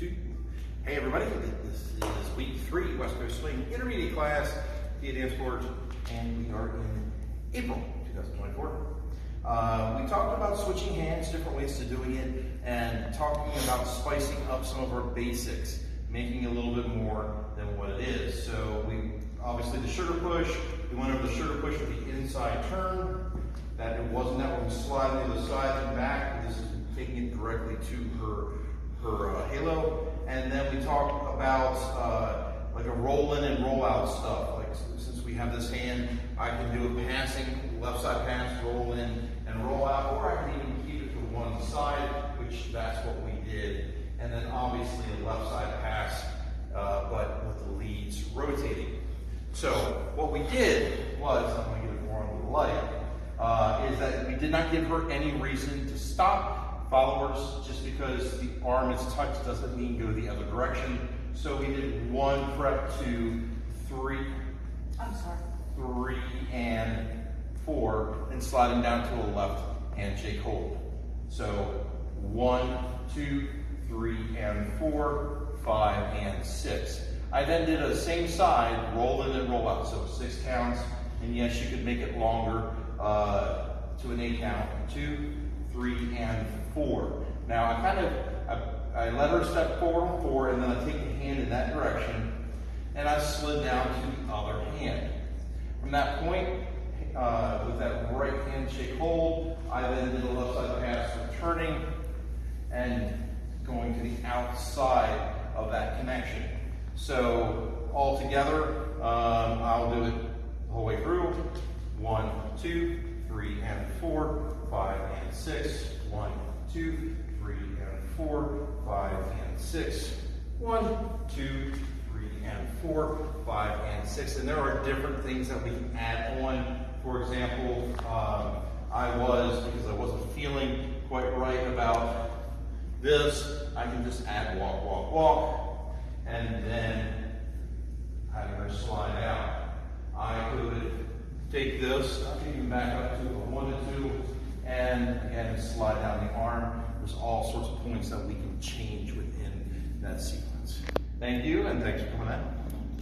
2. Hey everybody, this is week 3 West Coast Swing Intermediate class, via Dance Sport, and we are in April 2024. We talked about switching hands, different ways to doing it, and talking about spicing up some of our basics, making it a little bit more than what it is. So we obviously the sugar push, we went over the sugar push with the inside turn. That it wasn't that when we slide to the side and back. This is taking it directly to her halo. And then we talked about like a roll in and roll out stuff. Like since we have this hand, I can do a passing, left side pass, roll in and roll out, or I can even keep it to one side, which that's what we did. And then obviously a left side pass, but with the leads rotating. So what we did was, I'm going to get it more under the light, is that we did not give her any reason to stop followers. Just because the arm is touched doesn't mean go the other direction. So we did 1 fret, 2, 3, 3 and 4, and sliding down to a left handshake hold. So 1, 2, 3 and 4, 5 and 6. I then did a same side, roll in and roll out, so 6 counts, and yes, you could make it longer to an 8 count, 2, 3, and 4. Now I let her step forward 4, and then I take the hand in that direction, and I slid down to the other hand. From that point, with that right handshake hold, I then did a left side pass, returning and going to the outside of that connection. So all together, I'll do it the whole way through. 1, 2, 3 and 4, 5 and 6. 1, 2, 3 and 4, 5 and 6. 1, 2, 3 and 4, 5 and 6. And there are different things that we can add on. For example, because I wasn't feeling quite right about this, I can just add walk, walk, walk, and then having her slide out. I could take this, I can even back up to a 1 to 2, and again slide down the arm. There's all sorts of points that we can change within that sequence. Thank you, and thanks for coming out.